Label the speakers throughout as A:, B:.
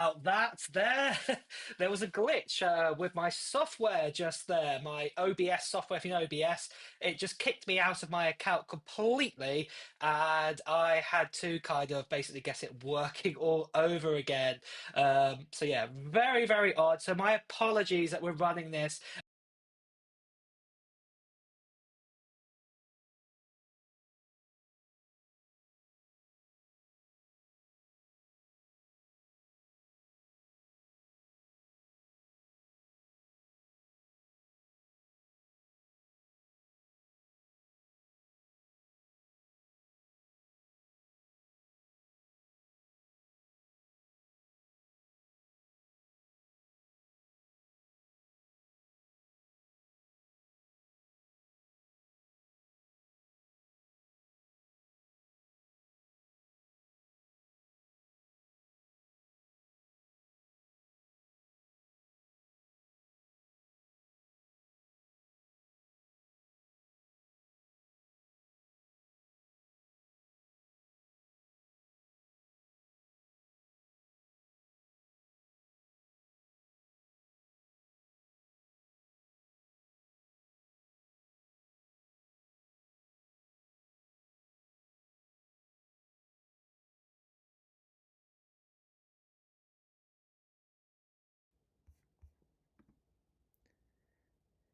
A: Out that there, there was a glitch with my software just there. My OBS software, if you know OBS, it just kicked me out of my account completely, and I had to kind of basically get it working all over again. So yeah, very, very odd. So my apologies that we're running this.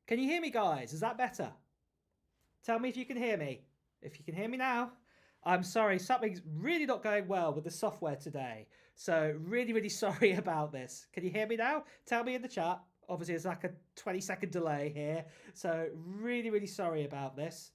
B: Can you hear me, guys? Is that better? Tell me if you can hear me. If you can hear me now, I'm sorry, something's really not going well with the software today. So, really, really sorry about this. Can you hear me now? Tell me in the chat. Obviously, there's like a 20-second delay here. So, really, really sorry about this.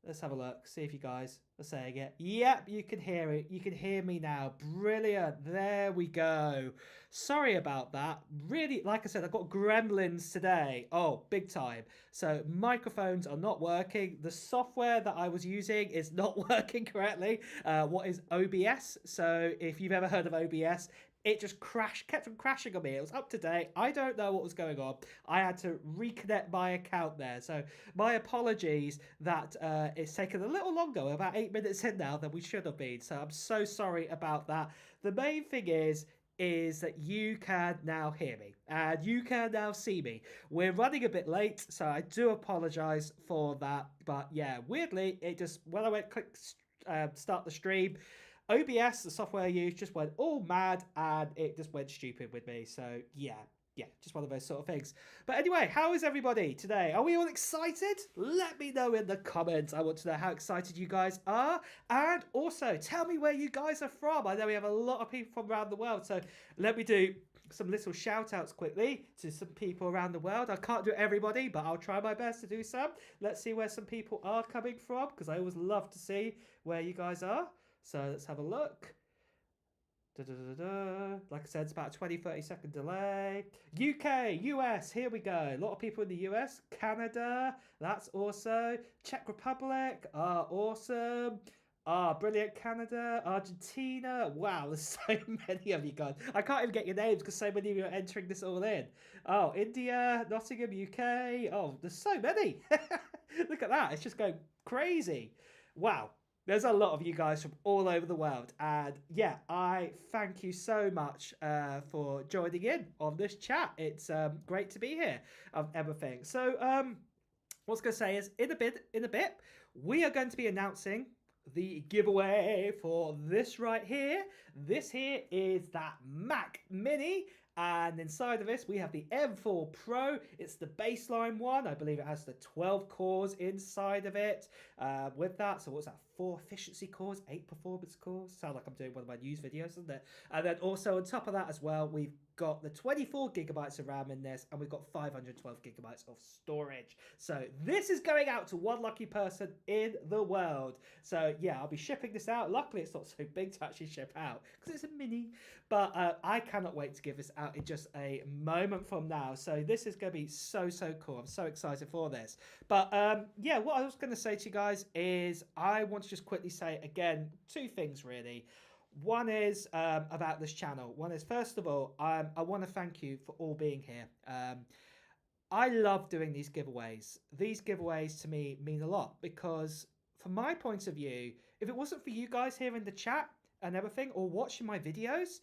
B: Let's have a look. See if you guys are saying it. Yep, you can hear it. You can hear me now. Brilliant. There we go. Sorry about that. Really, like I said, I've got gremlins today. Oh, big time. So microphones are not working. The software that I was using is not working correctly. What is OBS? So if you've ever heard of OBS, it just crashed, kept on crashing on me. It was up to date. I don't know what was going on. I had to reconnect my account there. So my apologies that it's taken a little longer. We're about 8 minutes in now than we should have been. So I'm so sorry about that. The main thing is that you can now hear me and you can now see me. We're running a bit late, so I do apologize for that. But yeah, weirdly, it just when I went click start the stream, OBS, the software I use, just went all mad and it just went stupid with me. So yeah, just one of those sort of things. But anyway, how is everybody today? Are we all excited? Let me know in the comments. I want to know how excited you guys are. And also, tell me where you guys are from. I know we have a lot of people from around the world. So let me do some little shout outs quickly to some people around the world. I can't do everybody, but I'll try my best to do some. Let's see where some people are coming from because I always love to see where you guys are. So let's have a look. Da, da, da, da. Like I said, it's about a 20-30 second delay. UK, US, here we go. A lot of people in the US. Canada, that's also. Czech Republic, awesome. Brilliant. Canada, Argentina. Wow, there's so many of you guys. I can't even get your names because so many of you are entering this all in. Oh, India, Nottingham, UK. Oh, there's so many. Look at that. It's just going crazy. Wow. There's a lot of you guys from all over the world. And yeah, I thank you so much for joining in on this chat. It's great to be here of everything. So, what I was going to say is in a bit, we are going to be announcing the giveaway for this right here. This here is that Mac Mini. And inside of this, we have the M4 Pro. It's the baseline one. I believe it has the 12 cores inside of it with that. So what's that? 4 efficiency cores, 8 performance cores. Sound like I'm doing one of my news videos, doesn't it? And then also on top of that as well, we've got the 24 gigabytes of RAM in this, and we've got 512 gigabytes of storage. So this is going out to one lucky person in the world. So yeah, I'll be shipping this out. Luckily, it's not so big to actually ship out because it's a mini. But I cannot wait to give this out in just a moment from now. So this is going to be so cool. I'm so excited for this. But yeah, what I was going to say to you guys is I want to just quickly say again 2 things really. One is about this channel. One is, first of all, I want to thank you for all being here. I love doing these giveaways. These giveaways to me mean a lot because, from my point of view, if it wasn't for you guys here in the chat and everything or watching my videos,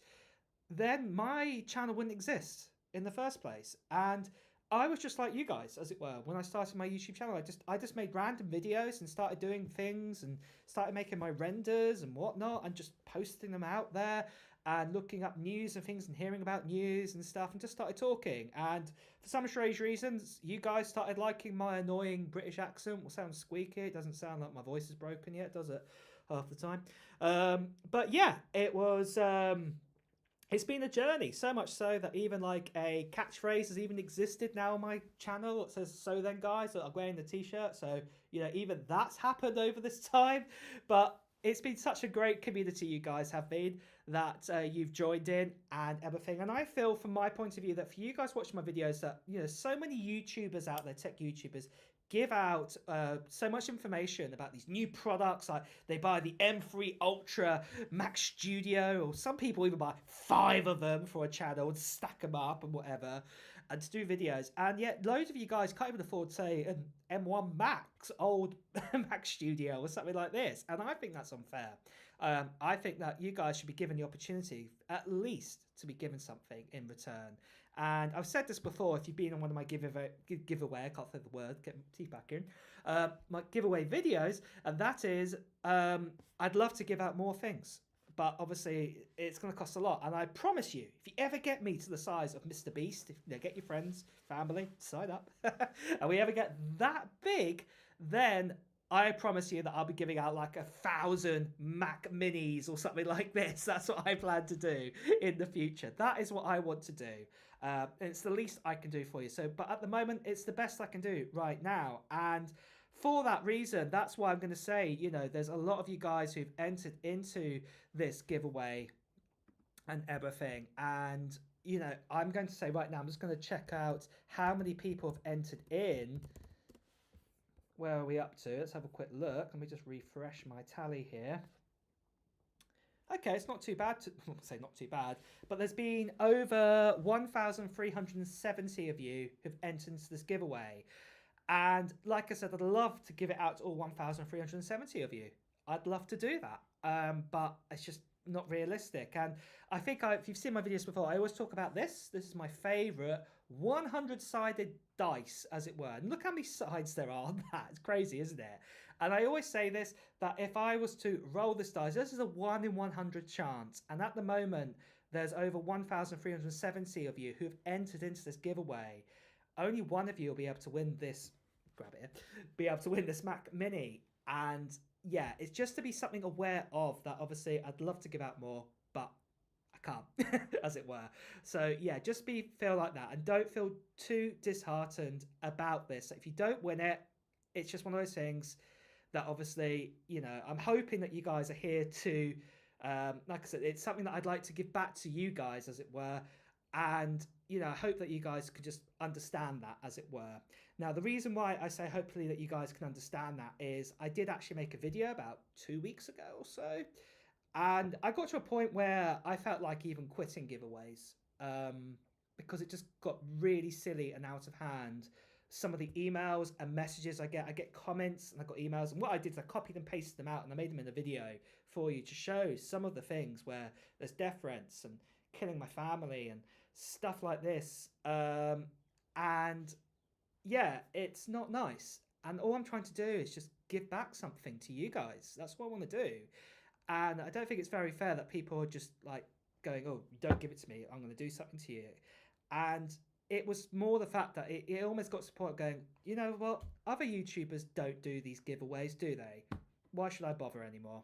B: then my channel wouldn't exist in the first place. And I was just like you guys, as it were, when I started my YouTube channel. I just made random videos and started doing things and started making my renders and whatnot and just posting them out there and looking up news and things and hearing about news and stuff and just started talking. And for some strange reasons, you guys started liking my annoying British accent. Will sound squeaky. It doesn't sound like my voice is broken yet, does it? Half the time. But yeah, it was. It's been a journey, so much so that even like a catchphrase has even existed now on my channel. It says "So then, guys," that I'm wearing the t-shirt. So even that's happened over this time. But it's been such a great community you guys have been, that you've joined in and everything. And I feel, from my point of view, that for you guys watching my videos, that so many YouTubers out there, tech YouTubers, give out so much information about these new products. Like they buy the M3 Ultra Mac Studio, or some people even buy 5 of them for a channel and stack them up and whatever, and to do videos. And yet loads of you guys can't even afford, say, an M1 Max, old Mac Studio or something like this. And I think that's unfair. I think that you guys should be given the opportunity, at least, to be given something in return. And I've said this before, if you've been on one of my giveaway, I can't say the word, get my teeth back in, my giveaway videos, and that is, I'd love to give out more things. But obviously, it's going to cost a lot. And I promise you, if you ever get me to the size of Mr. Beast, get your friends, family, sign up, and we ever get that big, then I promise you that I'll be giving out like 1,000 Mac Minis or something like this. That's what I plan to do in the future. That is what I want to do. It's the least I can do for you. So, but at the moment, it's the best I can do right now. And for that reason, that's why I'm going to say, there's a lot of you guys who've entered into this giveaway and everything. And, I'm going to say right now, I'm just going to check out how many people have entered in. Where are we up to? Let's have a quick look. Let me just refresh my tally here. Okay, it's not too bad. I won't say not too bad, but there's been over 1,370 of you who've entered into this giveaway. And like I said, I'd love to give it out to all 1,370 of you. I'd love to do that, but it's just not realistic. And I think if you've seen my videos before, I always talk about this. This is my favorite 100-sided dice, as it were. And look how many sides there are on that. It's crazy, isn't it? And I always say this, that if I was to roll this dice, this is a 1 in 100 chance. And at the moment, there's over 1,370 of you who have entered into this giveaway. Only one of you will be able to win this, be able to win this Mac Mini. And yeah, it's just to be something aware of, that obviously I'd love to give out more, but I can't, as it were. So yeah, just feel like that, and don't feel too disheartened about this. If you don't win it, it's just one of those things that obviously, I'm hoping that you guys are here to, like I said, it's something that I'd like to give back to you guys, as it were. And, I hope that you guys could just understand that, as it were. Now, the reason why I say hopefully that you guys can understand that is I did actually make a video about 2 weeks ago or so. And I got to a point where I felt like even quitting giveaways, because it just got really silly and out of hand. Some of the emails and messages I get comments, and I got emails, and what I did is I copied and pasted them out and I made them in a video for you to show some of the things where there's death threats and killing my family and stuff like this. And yeah, it's not nice. And all I'm trying to do is just give back something to you guys. That's what I want to do. And I don't think it's very fair that people are just like going, "Oh, don't give it to me, I'm going to do something to you." And it was more the fact that it almost got to the point going, you know what, other YouTubers don't do these giveaways, do they? Why should I bother anymore?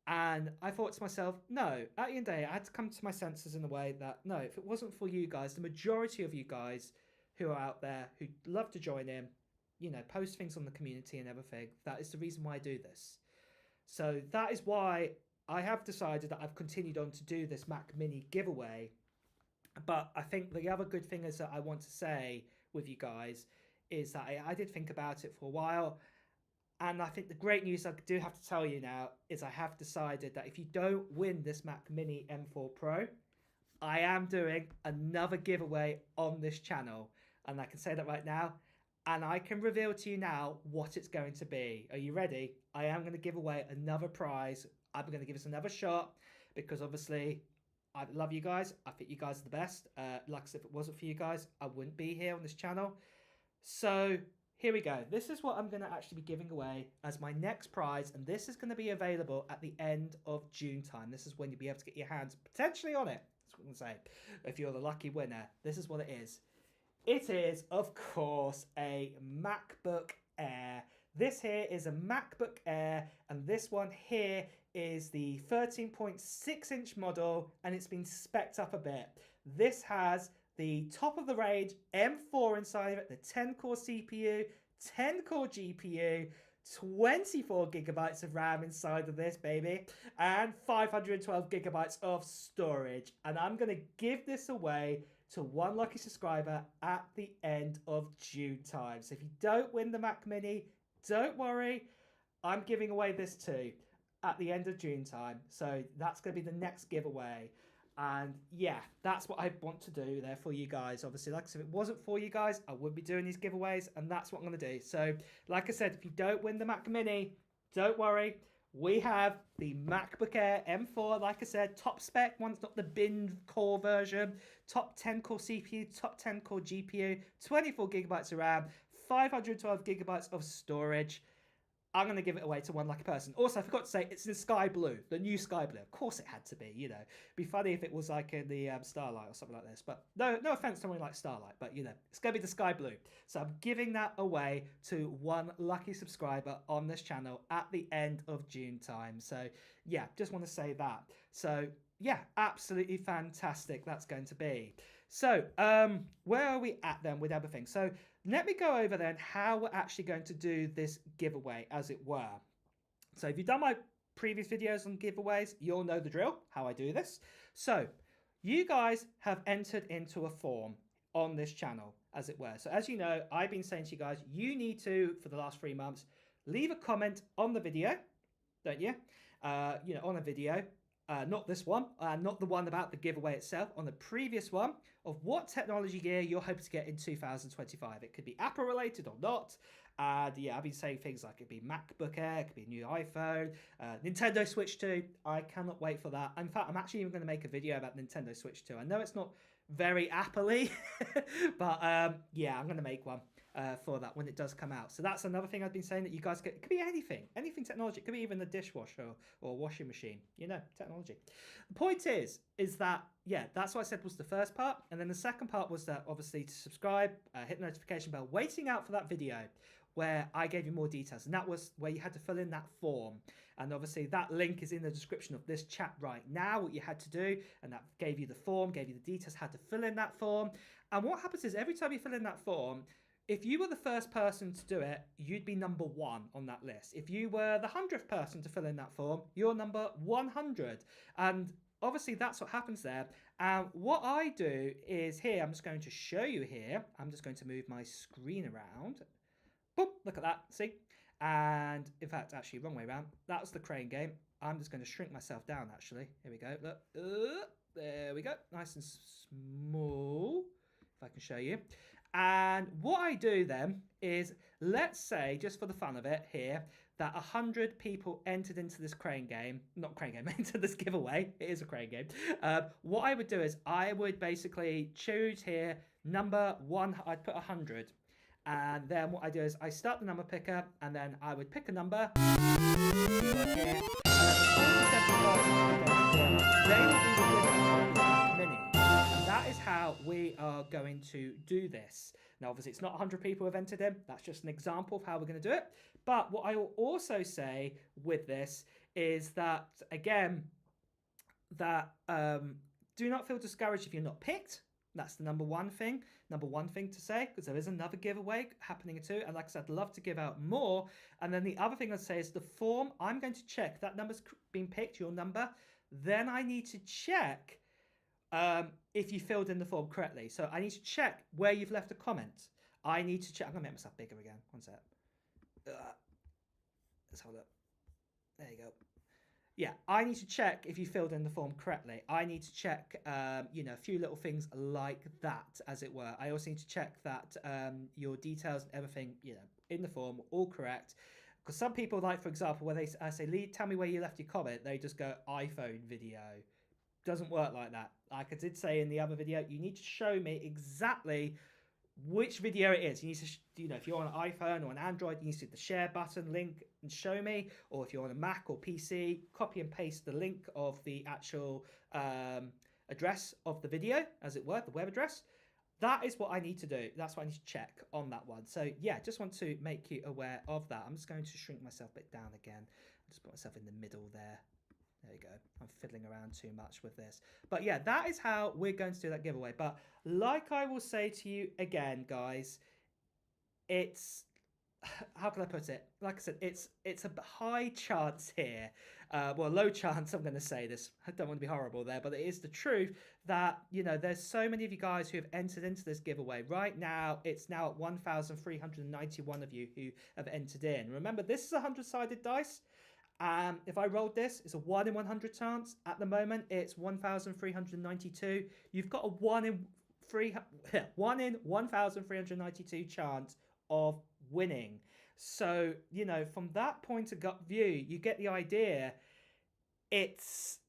B: And I thought to myself, no, at the end of the day, I had to come to my senses in a way that, no, if it wasn't for you guys, the majority of you guys who are out there, who love to join in, post things on the community and everything, that is the reason why I do this. So that is why I have decided that I've continued on to do this Mac Mini giveaway. But I think the other good thing is that I want to say with you guys is that I did think about it for a while. And I think the great news I do have to tell you now is I have decided that if you don't win this Mac Mini M4 Pro, I am doing another giveaway on this channel. And I can say that right now. And I can reveal to you now what it's going to be. Are you ready? I am going to give away another prize. I'm going to give us another shot because obviously I love you guys. I think you guys are the best. Like I said, if it wasn't for you guys, I wouldn't be here on this channel. So here we go. This is what I'm going to actually be giving away as my next prize, and this is going to be available at the end of June time. This is when you'll be able to get your hands potentially on it. That's what I'm going to say. If you're the lucky winner, this is what it is. It is, of course, a MacBook Air. This here is a MacBook Air, and this one here is the 13.6-inch model, and it's been specced up a bit. This has the top of the range M4 inside of it, the 10-core CPU, 10-core GPU, 24 gigabytes of RAM inside of this baby, and 512 gigabytes of storage. And I'm going to give this away to one lucky subscriber at the end of June time. So if you don't win the Mac Mini, don't worry, I'm giving away this too at the end of June time. So that's going to be the next giveaway. And yeah, that's what I want to do there for you guys. Obviously, like I said, if it wasn't for you guys, I would be doing these giveaways, and that's what I'm going to do. So like I said, if you don't win the Mac Mini, don't worry. We have the MacBook Air M4, like I said, top spec one's not the bin core version, top 10 core CPU, top 10 core GPU, 24 gigabytes of RAM, 512 gigabytes of storage. I'm going to give it away to one lucky person. Also, I forgot to say, it's in sky blue, the new sky blue. Of course it had to be, you know. It'd be funny if it was like in the Starlight or something like this. But no offense to someone like Starlight, but you know, it's going to be the sky blue. So I'm giving that away to one lucky subscriber on this channel at the end of June time. So yeah, just want to say that. So yeah, absolutely fantastic that's going to be. So where are we at then with everything? So let me go over then how we're actually going to do this giveaway, as it were. So if you've done my previous videos on giveaways, you'll know the drill, how I do this. So you guys have entered into a form on this channel, as it were. So as you know, I've been saying to you guys, you need to, for the last 3 months, leave a comment on the video, don't you? You know, on a video. Not this one, not the one about the giveaway itself, on the previous one, of what technology gear you're hoping to get in 2025. It could be Apple related or not. And yeah, I've been saying things like it could be MacBook Air, it could be a new iPhone, Nintendo Switch 2. I cannot wait for that. In fact, I'm actually even going to make a video about Nintendo Switch 2. I know it's not very Apple-y, but yeah, I'm going to make one. For that when it does come out. So that's another thing I've been saying, that you guys get. It could be anything technology. It could be even a dishwasher or washing machine, you know, technology. The point is that, yeah, that's what I said was the first part. And then the second part was that, obviously, to subscribe, hit the notification bell, waiting out for that video where I gave you more details. And that was where you had to fill in that form. And obviously that link is in the description of this chat right now, what you had to do. And that gave you the form, gave you the details, how to fill in that form. And what happens is every time you fill in that form, if you were the first person to do it, you'd be number 1 on that list. If you were the 100th person to fill in that form, you're number 100. And obviously that's what happens there. And what I do is here, I'm just going to show you here. I'm just going to move my screen around. Boop, look at that, see? And in fact, actually, wrong way around. That was the crane game. I'm just going to shrink myself down, actually. Here we go, look. There we go, nice and small, if I can show you. And what I do then is, let's say, just for the fun of it here, that 100 people entered into this crane game, not crane game, into this giveaway. It is a crane game. What I would do is I would basically choose here number 1. I'd put 100. And then what I do is I start the number picker, and then I would pick a number. Here, that is how we are going to do this. Now, obviously, it's not 100 people have entered in. That's just an example of how we're going to do it. But what I will also say with this is that, again, that do not feel discouraged if you're not picked. That's the number one thing to say, because there is another giveaway happening too. And like I said, I'd love to give out more. And then the other thing I'd say is the form, I'm going to check that number's been picked, your number. Then I need to check if you filled in the form correctly. So I need to check where you've left a comment. I need to check. I'm going to make myself bigger again. One sec. Let's hold up. There you go. Yeah, I need to check if you filled in the form correctly. I need to check, you know, a few little things like that, as it were. I also need to check that your details and everything, you know, in the form are all correct. Because some people, like, for example, when I say, tell me where you left your comment, they just go iPhone video. doesn't work like that. Like I did say in the other video, you need to show me exactly which video it is. You need to, if you're on an iPhone or an Android, you need to hit the share button link and show me. Or if you're on a Mac or PC, copy and paste the link of the actual address of the video, as it were, the web address. That is what I need to do. That's what I need to check on that one. So yeah, just want to make you aware of that. I'm just going to shrink myself a bit down again. Just put myself in the middle there. There you go. I'm fiddling around too much with this. But yeah, that is how we're going to do that giveaway. But like I will say to you again, guys, it's, how can I put it? Like I said, it's a high chance here. Well, low chance, I'm going to say this. I don't want to be horrible there, but it is the truth that, there's so many of you guys who have entered into this giveaway. Right now, it's now at 1,391 of you who have entered in. Remember, this is a 100-sided dice. If I rolled this, it's a 1 in 100 chance. At the moment, it's 1,392. You've got a 1 in 1,392 chance of winning. So, from that point of gut view, you get the idea. It's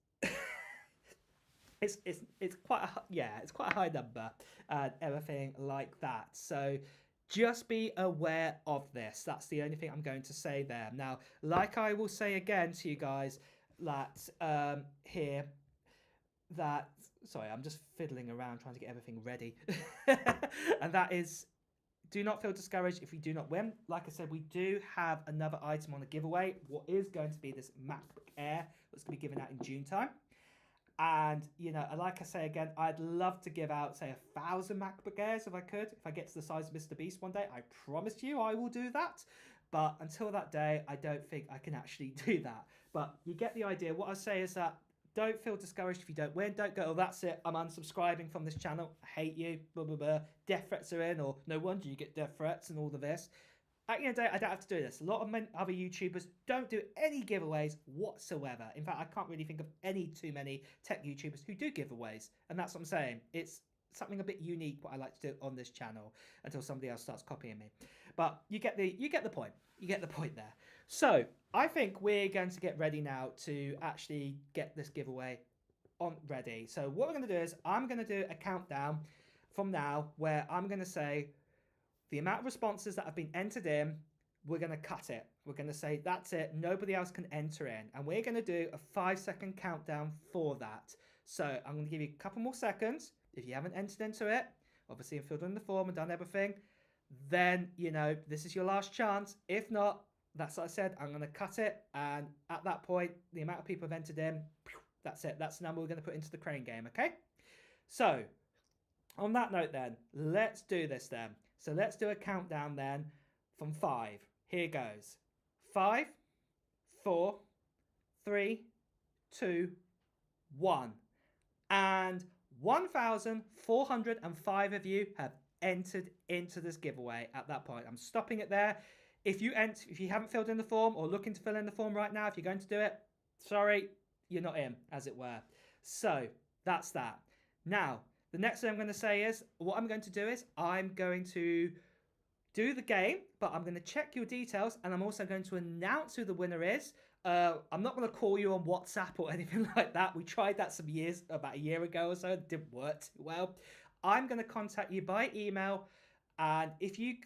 B: it's quite a high number and everything like that. So just be aware of this. That's the only thing I'm going to say there. Now, like I will say again to you guys, that sorry, I'm just fiddling around trying to get everything ready. And that is, do not feel discouraged if you do not win. Like I said, we do have another item on the giveaway. What is going to be this MacBook Air that's going to be given out in June time. And, like I say again, I'd love to give out, say, 1,000 MacBook Airs if I could. If I get to the size of Mr. Beast one day, I promise you I will do that. But until that day, I don't think I can actually do that. But you get the idea. What I say is that don't feel discouraged if you don't win. Don't go, oh, that's it, I'm unsubscribing from this channel. I hate you, blah, blah, blah. Death threats are in, or no wonder you get death threats and all of this. At the end of the day, I don't have to do this. A lot of other YouTubers don't do any giveaways whatsoever. In fact, I can't really think of too many tech YouTubers who do giveaways. And that's what I'm saying. It's something a bit unique what I like to do on this channel until somebody else starts copying me. But you get the point. You get the point there. So I think we're going to get ready now to actually get this giveaway ready. So what we're going to do is I'm going to do a countdown from now where I'm going to say the amount of responses that have been entered in, we're going to cut it. We're going to say, that's it. Nobody else can enter in. And we're going to do a 5-second countdown for that. So I'm going to give you a couple more seconds. If you haven't entered into it, obviously and filled in the form and done everything, then, this is your last chance. If not, that's what I said. I'm going to cut it. And at that point, the amount of people have entered in, that's it. That's the number we're going to put into the crane game, okay? So on that note then, let's do this then. So let's do a countdown then from 5. Here goes. 5, 4, 3, 2, 1. And 1,405 of you have entered into this giveaway at that point. I'm stopping it there. If you haven't filled in the form or looking to fill in the form right now, if you're going to do it, sorry, you're not in, as it were. So that's that. Now, the next thing I'm going to say is, what I'm going to do is, I'm going to do the game, but I'm going to check your details, and I'm also going to announce who the winner is. I'm not going to call you on WhatsApp or anything like that. We tried that about a year ago or so. It didn't work too well. I'm going to contact you by email, and if you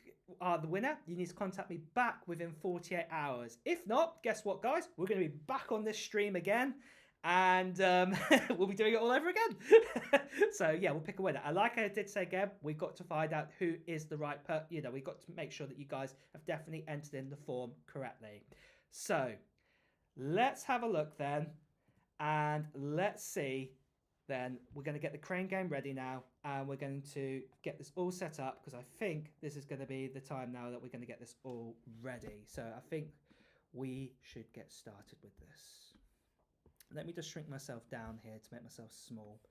B: are the winner, you need to contact me back within 48 hours. If not, guess what, guys? We're going to be back on this stream again. And we'll be doing it all over again. So yeah, we'll pick a winner. And like I did say again, we've got to find out who is the right we've got to make sure that you guys have definitely entered in the form correctly. So let's have a look then. And let's see then. We're going to get the crane game ready now. And we're going to get this all set up, because I think this is going to be the time now that we're going to get this all ready. So I think we should get started with this. Let me just shrink myself down here to make myself small.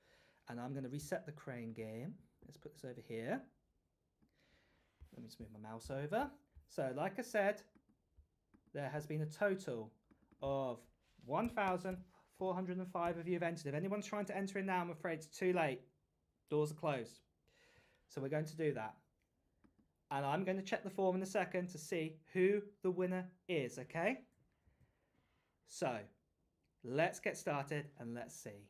B: And I'm going to reset the crane game. Let's put this over here. Let me just move my mouse over. So like I said, there has been a total of 1,405 of you have entered. If anyone's trying to enter in now, I'm afraid it's too late. Doors are closed. So we're going to do that. And I'm going to check the form in a second to see who the winner is, okay? So let's get started and let's see.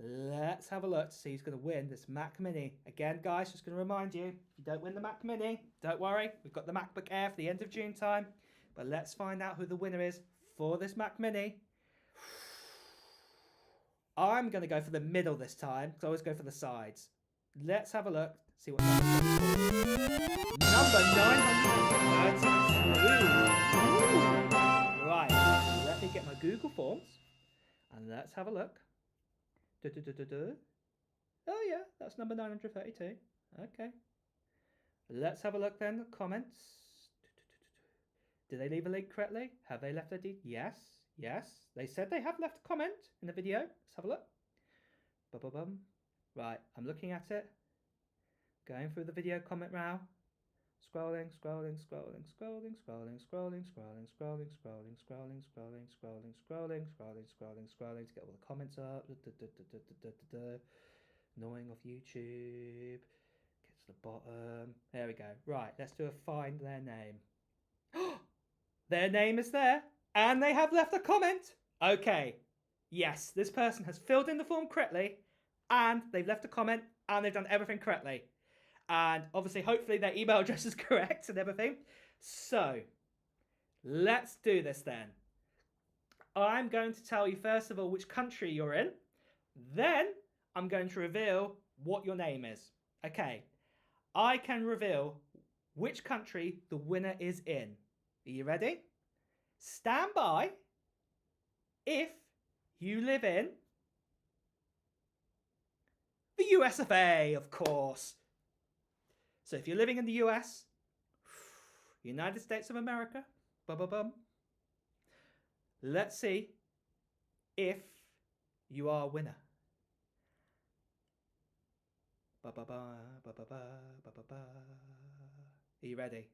B: Let's have a look to see who's going to win this Mac Mini. Again, guys, just going to remind you, if you don't win the Mac Mini, don't worry. We've got the MacBook Air for the end of June time. But let's find out who the winner is for this Mac Mini. I'm going to go for the middle this time, because I always go for the sides. Let's have a look, see what number number 932. Right, let me get my Google Forms, and let's have a look. Oh yeah, that's number 932. Okay. Let's have a look then. Comments. Did they leave a link correctly? Have they left a Yes. Yes. They said they have left a comment in the video. Let's have a look. Bum. Right, I'm looking at it. Going through the video comment now. Scrolling to get all the comments up. Annoying of YouTube. Get to the bottom. There we go. Right, let's do a find their name. Their name is there, and they have left a comment. Okay. Yes, this person has filled in the form correctly, and they've left a comment, and they've done everything correctly. And obviously, hopefully their email address is correct and everything. So, let's do this then. I'm going to tell you, first of all, which country you're in. Then, I'm going to reveal what your name is. Okay. I can reveal which country the winner is in. Are you ready? Stand by if you live in the US of A, of course. So if you're living in the US, United States of America, let's see if you are a winner. Are you ready?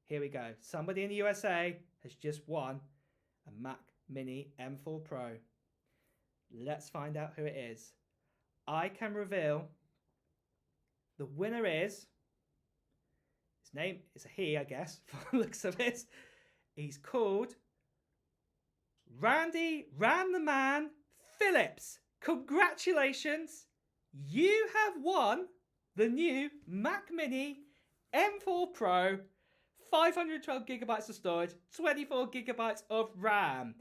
B: Here we go. Somebody in the USA has just won a Mac Mini M4 Pro. Let's find out who it is. I can reveal the winner is... His name is a he, I guess, from the looks of it. He's called Randy Ran the Man Phillips. Congratulations. You have won the new Mac Mini M4 Pro, 512 gigabytes of storage, 24 gigabytes of RAM.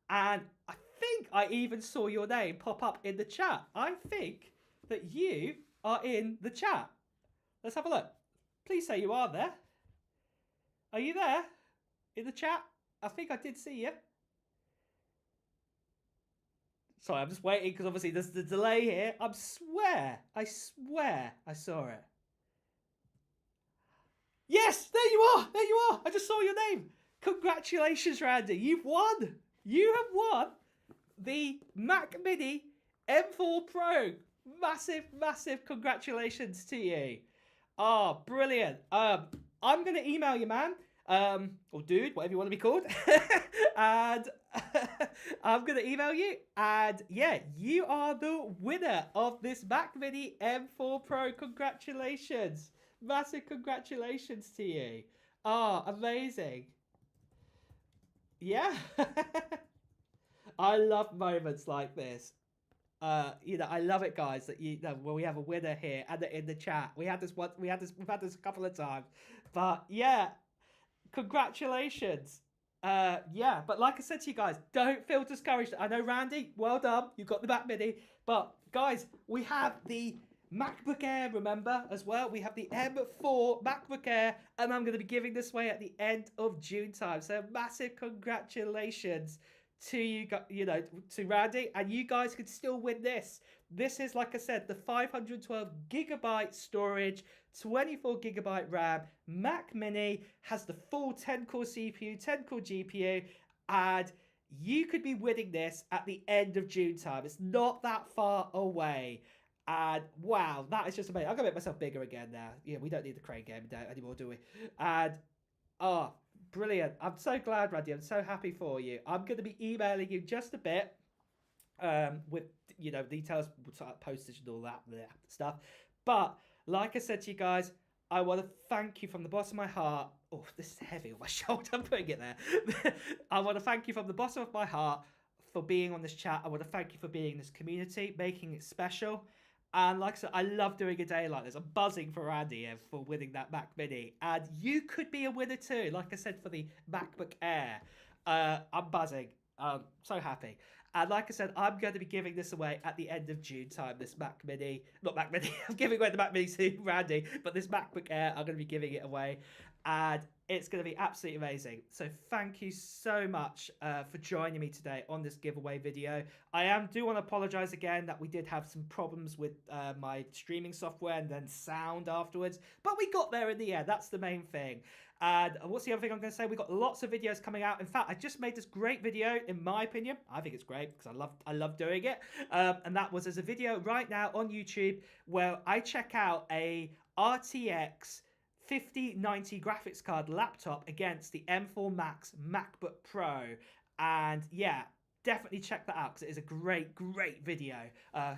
B: And I think I even saw your name pop up in the chat. I think that you are in the chat. Let's have a look. Please say you are there. Are you there? In the chat? I think I did see you. Sorry, I'm just waiting because obviously there's the delay here. I swear I saw it. Yes, there you are. There you are. I just saw your name. Congratulations, Randy. You've won. You have won the Mac Mini M4 Pro. Massive congratulations to you. Oh, brilliant. I'm going to email you, man. Or dude, whatever you want to be called. And I'm going to email you. And yeah, you are the winner of this Mac Mini M4 Pro. Congratulations. Massive congratulations to you. Oh, amazing. Yeah. I love moments like this. I love it, guys. That when we have a winner here and in the chat. We've had this a couple of times, but yeah, congratulations. Yeah, but like I said to you guys, don't feel discouraged. I know, Randy, well done. You got the Mac Mini, but guys, we have the MacBook Air. Remember as well, we have the M4 MacBook Air, and I'm going to be giving this away at the end of June time. So massive congratulations to you, to Randy, and you guys could still win this. This is, like I said, the 512 gigabyte storage, 24 gigabyte RAM, Mac Mini, has the full 10-core CPU, 10-core GPU, and you could be winning this at the end of June time. It's not that far away. And wow, that is just amazing. I'm going to make myself bigger again now. Yeah, we don't need the crane game anymore, do we? And, oh, brilliant. I'm so glad, Randy. I'm so happy for you. I'm going to be emailing you just a bit with, details, postage and all that stuff. But like I said to you guys, I want to thank you from the bottom of my heart. Oh, this is heavy on my shoulder. I'm putting it there. I want to thank you from the bottom of my heart for being on this chat. I want to thank you for being in this community, making it special. And like I said, I love doing a day like this. I'm buzzing for Andy for winning that Mac Mini. And you could be a winner too. Like I said, for the MacBook Air. I'm buzzing. So happy. And like I said, I'm going to be giving this away at the end of June time. This Mac Mini, not Mac Mini, I'm giving away the Mac Mini to Randy, but this MacBook Air, I'm going to be giving it away. And it's going to be absolutely amazing. So thank you so much for joining me today on this giveaway video. I do want to apologize again that we did have some problems with my streaming software and then sound afterwards, but we got there in the end. That's the main thing. And what's the other thing I'm going to say? We've got lots of videos coming out. In fact, I just made this great video, in my opinion. I think it's great because I love doing it. And that was, there's a video right now on YouTube where I check out a RTX 5090 graphics card laptop against the M4 Max MacBook Pro. And yeah, definitely check that out because it is a great video.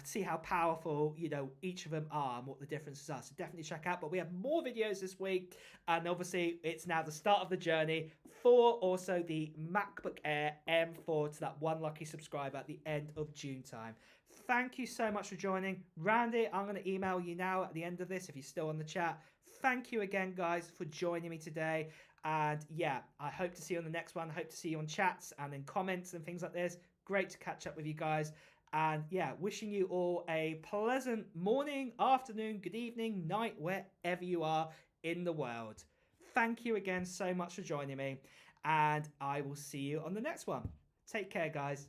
B: See how powerful, you know, each of them are and what the differences are. So definitely check out. But we have more videos this week, and obviously it's now the start of the journey for also the MacBook Air M4 to that one lucky subscriber at the end of June time. Thank you so much for joining. Randy, I'm going to email you now at the end of this if you're still on the chat. Thank you again, guys, for joining me today. And yeah, I hope to see you on the next one. I hope to see you on chats and in comments and things like this. Great to catch up with you guys. And yeah, wishing you all a pleasant morning, afternoon, good evening, night, wherever you are in the world. Thank you again so much for joining me. And I will see you on the next one. Take care, guys.